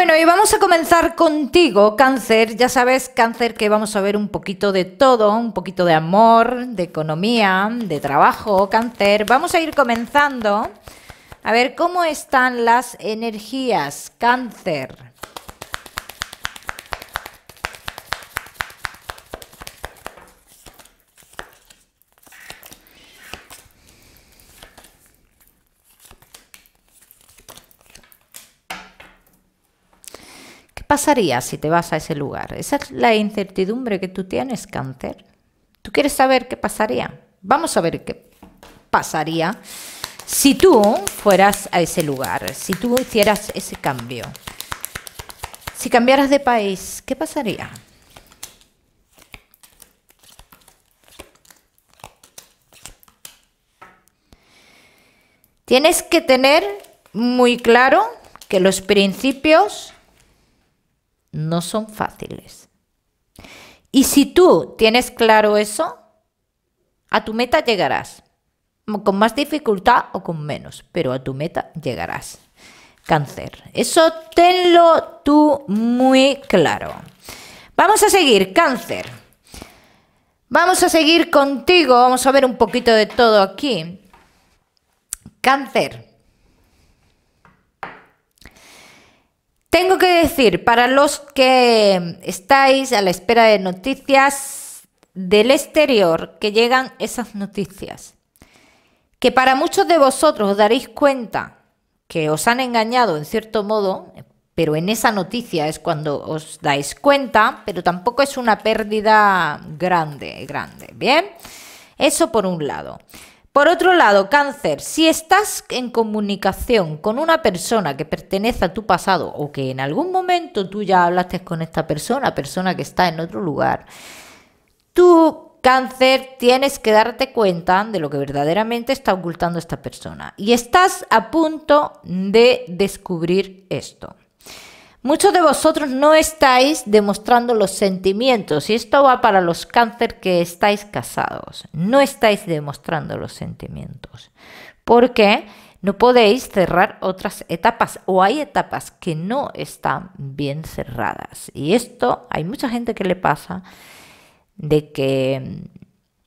Bueno, y vamos a comenzar contigo, Cáncer. Ya sabes, Cáncer, que vamos a ver un poquito de todo, un poquito de amor, de economía, de trabajo, Cáncer. Vamos a ir comenzando a ver cómo están las energías, Cáncer. ¿Qué pasaría si te vas a ese lugar? Esa es la incertidumbre que tú tienes, Cáncer. ¿Tú quieres saber qué pasaría? Vamos a ver qué pasaría si tú fueras a ese lugar, si tú hicieras ese cambio. Si cambiaras de país, ¿qué pasaría? Tienes que tener muy claro que los principios no son fáciles. Y si tú tienes claro eso, a tu meta llegarás. Con más dificultad o con menos, pero a tu meta llegarás. Cáncer, eso tenlo tú muy claro. Vamos a seguir, Cáncer. Vamos a seguir contigo, vamos a ver un poquito de todo aquí. Cáncer. Tengo que decir, para los que estáis a la espera de noticias del exterior, que llegan esas noticias, que para muchos de vosotros os daréis cuenta que os han engañado en cierto modo, pero en esa noticia es cuando os dais cuenta, pero tampoco es una pérdida grande, ¿bien? Eso por un lado. Por otro lado, Cáncer, si estás en comunicación con una persona que pertenece a tu pasado o que en algún momento tú ya hablaste con esta persona que está en otro lugar, tú, Cáncer, tienes que darte cuenta de lo que verdaderamente está ocultando esta persona. Y estás a punto de descubrir esto. Muchos de vosotros no estáis demostrando los sentimientos, y esto va para los Cáncer que estáis casados. No estáis demostrando los sentimientos, porque no podéis cerrar otras etapas, o hay etapas que no están bien cerradas. Y esto hay mucha gente que le pasa, de que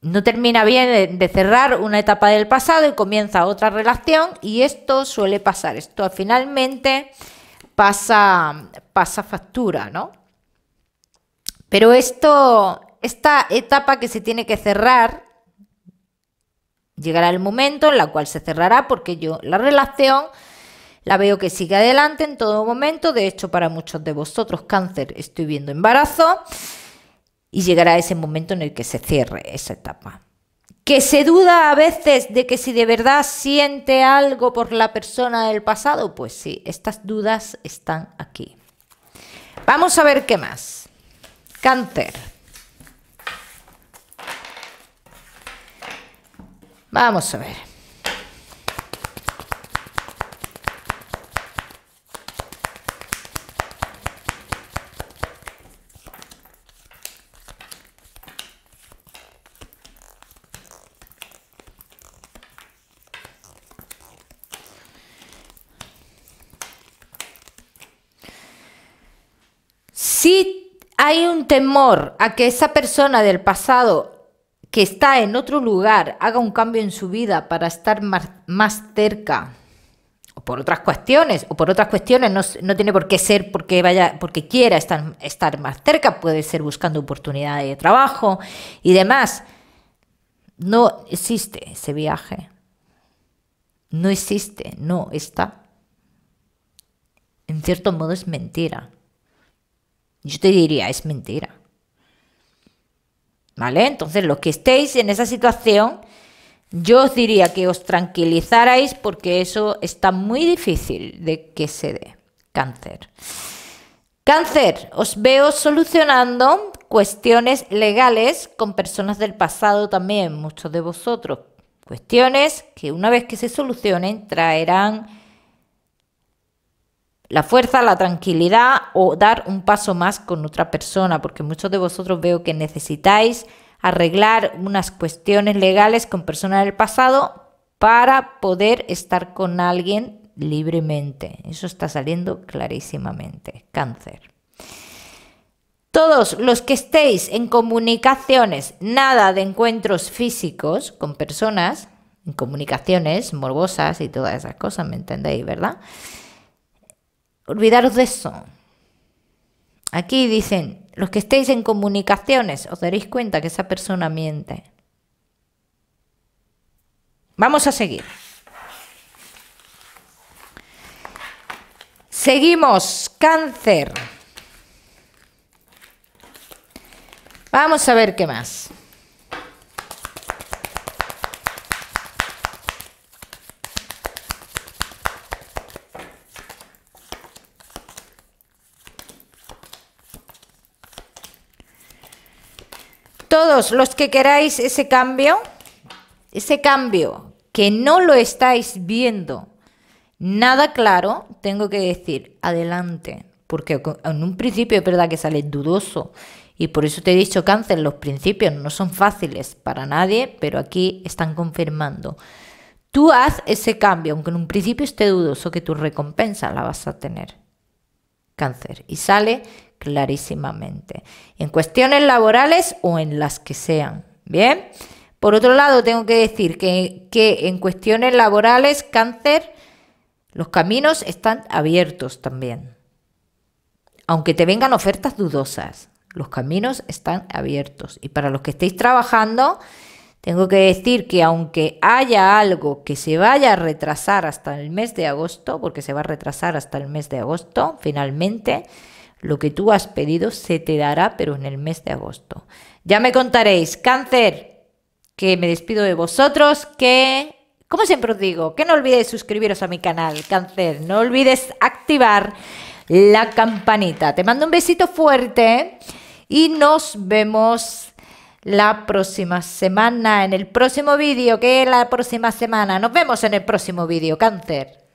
no termina bien de cerrar una etapa del pasado y comienza otra relación, y esto suele pasar. Esto finalmente pasa factura, ¿no? Pero esta etapa que se tiene que cerrar, llegará el momento en el cual se cerrará, porque yo la relación la veo que sigue adelante en todo momento. De hecho, para muchos de vosotros, Cáncer, estoy viendo embarazo, y llegará ese momento en el que se cierre esa etapa. Que se duda a veces de que si de verdad siente algo por la persona del pasado, pues sí, estas dudas están aquí. Vamos a ver qué más. Cáncer. Vamos a ver. Si hay un temor a que esa persona del pasado que está en otro lugar haga un cambio en su vida para estar más cerca, o por otras cuestiones, no tiene por qué ser porque quiera estar más cerca, puede ser buscando oportunidades de trabajo y demás. No existe ese viaje. No existe, no está. En cierto modo es mentira. Yo te diría, es mentira. ¿Vale? Entonces, los que estéis en esa situación, yo os diría que os tranquilizarais, porque eso está muy difícil de que se dé. Cáncer. Cáncer, os veo solucionando cuestiones legales con personas del pasado también, muchos de vosotros. Cuestiones que una vez que se solucionen traerán la fuerza, la tranquilidad o dar un paso más con otra persona, porque muchos de vosotros veo que necesitáis arreglar unas cuestiones legales con personas del pasado para poder estar con alguien libremente. Eso está saliendo clarísimamente. Cáncer. Todos los que estéis en comunicaciones, nada de encuentros físicos con personas, en comunicaciones morbosas y todas esas cosas, ¿me entendéis, verdad? Olvidaros de eso. Aquí dicen, los que estéis en comunicaciones, os daréis cuenta que esa persona miente. Vamos a seguir. Seguimos, Cáncer. Vamos a ver qué más. Todos los que queráis ese cambio que no lo estáis viendo nada claro, tengo que decir, adelante, porque en un principio es verdad que sale dudoso y por eso te he dicho, Cáncer, los principios no son fáciles para nadie, pero aquí están confirmando. Tú haz ese cambio, aunque en un principio esté dudoso, que tu recompensa la vas a tener, Cáncer, y sale clarísimamente, en cuestiones laborales o en las que sean, ¿bien? Por otro lado, tengo que decir que en cuestiones laborales, Cáncer, los caminos están abiertos también. Aunque te vengan ofertas dudosas, los caminos están abiertos. Y para los que estéis trabajando, tengo que decir que aunque haya algo que se vaya a retrasar hasta el mes de agosto, porque se va a retrasar hasta el mes de agosto, finalmente, lo que tú has pedido se te dará, pero en el mes de agosto. Ya me contaréis, Cáncer, que me despido de vosotros, que, como siempre os digo, que no olvidéis suscribiros a mi canal, Cáncer. No olvides activar la campanita. Te mando un besito fuerte y nos vemos la próxima semana, en el próximo vídeo, que es la próxima semana. Nos vemos en el próximo vídeo, Cáncer.